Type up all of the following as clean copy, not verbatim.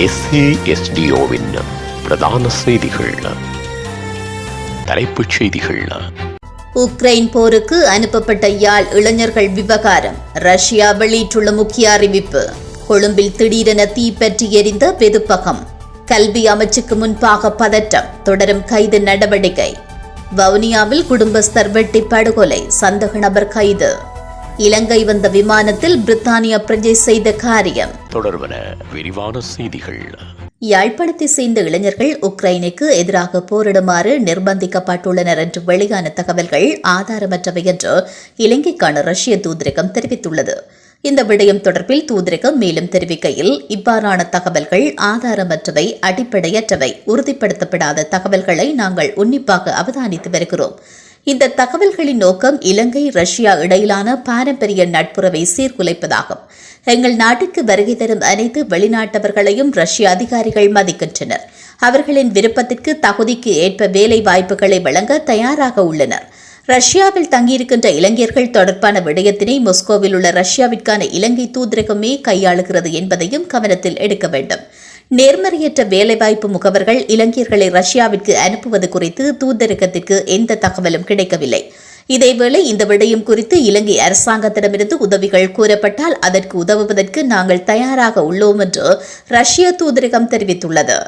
SASDOவின் பிரதான செய்திகள். தலைப்புச் செய்திகள். உக்ரைன் போருக்கு அனுப்பப்பட்ட யாழ் இளைஞர்கள் விவகாரம் ரஷ்யா வெளியிட்டுள்ள முக்கிய அறிவிப்பு. கொழும்பில் திடீரென தீப்பற்றி எரிந்த வெதுப்பகம். கல்வி அமைச்சுக்கு முன்பாக பதட்டம், தொடரும் கைது நடவடிக்கை. வவுனியாவில் குடும்பஸ்தர் வெட்டி படுகொலை, சந்தேக நபர் கைது. இலங்கை வந்த விமானத்தில் பிரித்தானிய பிரஜை செய்த காரியம். தொடர்பன விரிவான செய்திகள். யாழ்ப்பாணத்தை சேர்ந்த இளைஞர்கள் உக்ரைனுக்கு எதிராக போரிடுமாறு நிர்பந்திக்கப்பட்டுள்ளனர் என்று வெளியான தகவல்கள் ஆதாரமற்றவை என்று இலங்கைக்கான ரஷ்ய தூதரகம் தெரிவித்துள்ளது. இந்த விடயம் தொடர்பில் தூதரகம் மேலும் தெரிவிக்கையில், இவ்வாறான தகவல்கள் ஆதாரமற்றவை, அடிப்படையற்றவை, உறுதிப்படுத்தப்படாத தகவல்களை நாங்கள் உன்னிப்பாக அவதானித்து வருகிறோம். இந்த தகவல்களின் நோக்கம் இலங்கை ரஷ்யா இடையிலான பாரம்பரிய நட்புறவை சீர்குலைப்பதாகும். எங்கள் நாட்டிற்கு வருகை தரும் அனைத்து வெளிநாட்டவர்களையும் ரஷ்ய அதிகாரிகள் மதிக்கின்றனர். அவர்களின் விருப்பத்திற்கு தகுதிக்கு ஏற்ப வேலை வாய்ப்புகளை வழங்க தயாராக உள்ளனர். ரஷ்யாவில் தங்கியிருக்கின்ற இளைஞர்கள் தொடர்பான விடயத்தினை மாஸ்கோவில் உள்ள ரஷ்யாவிற்கான இலங்கை தூதரகமே கையாளுகிறது என்பதையும் கவனத்தில் எடுக்க வேண்டும். நேர்மறையற்ற வேலைவாய்ப்பு முகவர்கள் இளைஞர்களை ரஷ்யாவிற்கு அனுப்புவது குறித்து தூதரகத்திற்கு எந்த தகவலும் கிடைக்கவில்லை. இதேவேளை இந்த விடயம் குறித்து இலங்கை அரசாங்கத்திடமிருந்து உதவிகள் கூறப்பட்டால் அதற்கு உதவுவதற்கு நாங்கள் தயாராக உள்ளோம் என்று ரஷ்ய தூதரகம் தெரிவித்துள்ளது.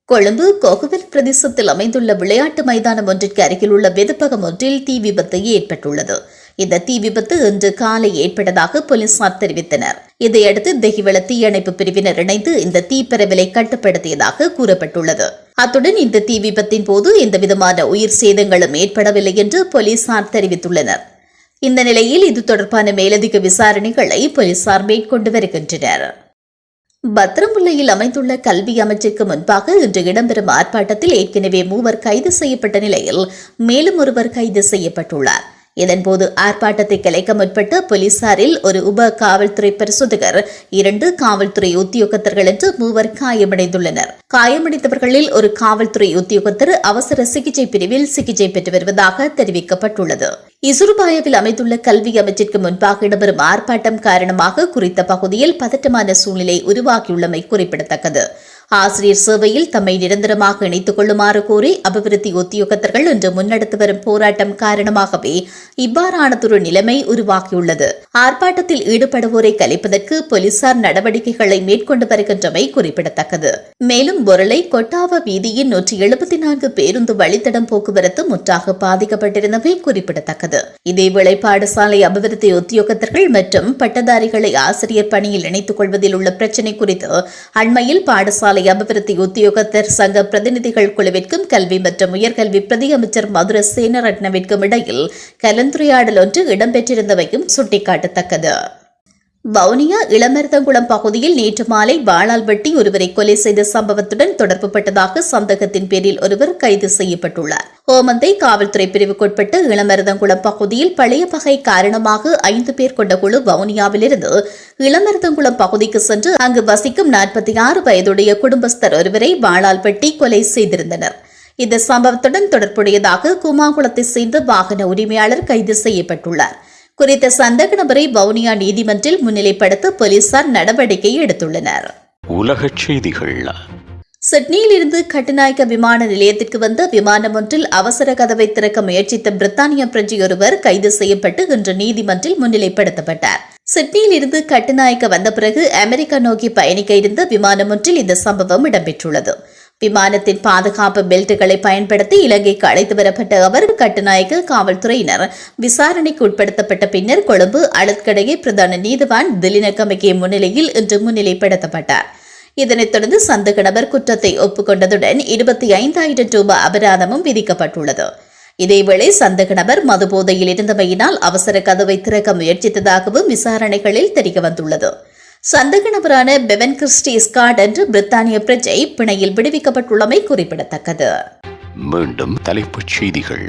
கொழும்பு கோகுவல் பிரதேசத்தில் அமைந்துள்ள விளையாட்டு மைதானம் ஒன்றிற்கு அருகில் உள்ள வெதுப்பகம் ஒன்றில் தீ விபத்து ஏற்பட்டுள்ளது. இந்த தீ விபத்து இன்று காலை ஏற்பட்டதாக போலீசார் தெரிவித்தனர். இதையடுத்து தெஹிவள தீயணைப்பு பிரிவினர் இணைந்து இந்த தீப்பரவலை கட்டுப்படுத்தியதாக கூறப்பட்டுள்ளது. அத்துடன் இந்த தீ விபத்தின் போது எந்தவிதமான உயிர் சேதங்களும் ஏற்படவில்லை என்று போலீசார் தெரிவித்துள்ளனர். இந்த நிலையில் இது தொடர்பான மேலதிக விசாரணைகளை போலீசார் மேற்கொண்டு வருகின்றனர். பத்திரமுல்லையில் அமைந்துள்ள கல்வி அமைச்சுக்கு முன்பாக இன்று இடம்பெறும் ஆர்ப்பாட்டத்தில் ஏற்கனவே 3 கைது செய்யப்பட்ட நிலையில் மேலும் ஒருவர் கைது செய்யப்பட்டுள்ளார். இதன்போது ஆர்ப்பாட்டத்தை கலைக்க முற்பட்ட போலீசாரில் ஒரு உப காவல்துறை பரிசோதகர், 2 காவல்துறை உத்தியோகத்தர்கள் என்று 3 காயமடைந்துள்ளனர். காயமடைந்தவர்களில் ஒரு காவல்துறை உத்தியோகத்தர் அவசர சிகிச்சை பிரிவில் சிகிச்சை பெற்று வருவதாக தெரிவிக்கப்பட்டுள்ளது. இசுருபாயாவில் அமைந்துள்ள கல்வி அமைச்சிற்கு முன்பாக இடம்பெறும் ஆர்ப்பாட்டம் காரணமாக குறித்த பகுதியில் பதட்டமான சூழ்நிலை உருவாகியுள்ளமை குறிப்பிடத்தக்கது. ஆசிரியர் சேவையில் தம்மை நிரந்தரமாக இணைத்துக் கொள்ளுமாறு கோரி அபிவிருத்தி உத்தியோகத்தர்கள் இன்று முன்னெடுத்து வரும் போராட்டம் காரணமாகவே இவ்வாறானதொரு நிலைமை உருவாகியுள்ளது. ஆர்ப்பாட்டத்தில் ஈடுபடுவோரை கலைப்பதற்கு போலீசார் நடவடிக்கைகளை மேற்கொண்டு வருகின்றமை குறிப்பிடத்தக்கது. மேலும் பொருளை கொட்டாவ வீதியின் 174 பேருந்து வழித்தடம் போக்குவரத்து முற்றாக பாதிக்கப்பட்டிருந்தமை குறிப்பிடத்தக்கது. இதேவேளை பாடசாலை அபிவிருத்தி உத்தியோகத்தர்கள் மற்றும் பட்டதாரிகளை ஆசிரியர் பணியில் இணைத்துக் கொள்வதில் உள்ள பிரச்சினை குறித்து அண்மையில் பாடசாலை அபிவிருத்தி உத்தியோகத்தர் சங்க பிரதிநிதிகள் குழுவிற்கும் கல்வி மற்றும் உயர்கல்வி பிரதி அமைச்சர் மதுர சேனரட்னவிற்கும் இடையில் கலந்துரையாடல் ஒன்று இடம்பெற்றிருந்தவையும் சுட்டிக்காட்டத்தக்கது. வவுனியா இளமருதங்குளம் பகுதியில் நேற்று மாலை வாளால் வெட்டி ஒருவரை கொலை செய்த சம்பவத்துடன் தொடர்புபட்டதாக சந்தேகத்தின் பேரில் ஒருவர் கைது செய்யப்பட்டுள்ளார். ஓமந்தை காவல்துறை பிரிவுக்குட்பட்ட இளமருதங்குளம் பகுதியில் பழைய பகை காரணமாக 5 பேர் கொண்ட குழு வவுனியாவிலிருந்து இளமருதங்குளம் பகுதிக்கு சென்று அங்கு வசிக்கும் 46 வயதுடைய குடும்பஸ்தர் ஒருவரை வாளால் வெட்டி கொலை செய்திருந்தனர். இந்த சம்பவத்துடன் தொடர்புடையதாக கூமாங்குளத்தை சேர்ந்த வாகன உரிமையாளர் கைது செய்யப்பட்டுள்ளார். குறித்த சந்தேக நபரை வவுனியா நீதிமன்றில் முன்னிலைப்படுத்த போலீசார் நடவடிக்கை எடுத்துள்ளனர். உலகச் செய்திகள். சிட்னியில் இருந்து கட்டுநாயக்க விமான நிலையத்திற்கு வந்த விமானம் ஒன்றில் அவசர கதவை திறக்க முயற்சித்த பிரித்தானிய பிரஜை ஒருவர் கைது செய்யப்பட்டு இன்று நீதிமன்றில் முன்னிலைப்படுத்தப்பட்டார். சிட்னியில் இருந்து கட்டுநாயக்க வந்த பிறகு அமெரிக்கா நோக்கி பயணிக்க இருந்த விமானம் ஒன்றில் இந்த சம்பவம் இடம்பெற்றுள்ளது. விமானத்தின் பாதுகாப்பு பெல்ட்டுகளை பயன்படுத்தி இலங்கைக்கு அழைத்து வரப்பட்ட அவர் கட்டுநாயக்க காவல்துறையினர் விசாரணைக்கு உட்படுத்தப்பட்ட பின்னர் கொழும்பு அழுத்கடையை பிரதான நீதிவான் திலினகமகே முன்னிலையில் இன்று முன்னிலைப்படுத்தப்பட்டார். இதனைத் தொடர்ந்து சந்தேக நபர் குற்றத்தை ஒப்புக்கொண்டதுடன் 25,000 ரூபாய் அபராதமும் விதிக்கப்பட்டுள்ளது. இதேவேளை சந்தேக நபர் மதுபோதையில் இருந்தமையினால் அவசர கதவை திறக்க முயற்சித்ததாகவும் விசாரணைகளில் தெரியவந்துள்ளது. சந்தேக நபரான பெவன் கிறிஸ்டி ஸ்காட் என்று பிரித்தானிய பிரஜை பிணையில் விடுவிக்கப்பட்டுள்ளமை குறிப்பிடத்தக்கது. மீண்டும் தலைப்புச் செய்திகள்.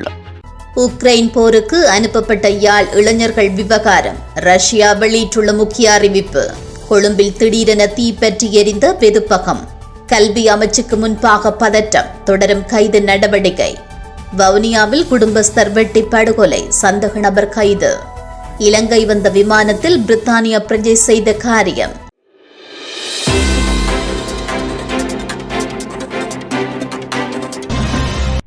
உக்ரைன் போருக்கு அனுப்பப்பட்ட யாழ் இளைஞர்கள் விவகாரம் ரஷ்யா வெளியிட்டுள்ள முக்கிய அறிவிப்பு. கொழும்பில் திடீரென தீப்பற்றி எரிந்த வெதுப்பகம். கல்வி அமைச்சுக்கு முன்பாக பதட்டம், தொடரும் கைது நடவடிக்கை. வவுனியாவில் குடும்பஸ்தர் வெட்டி படுகொலை, சந்தேக நபர் கைது. இலங்கை வந்த விமானத்தில் பிரித்தானிய பிரஜை செய்த காரியம்.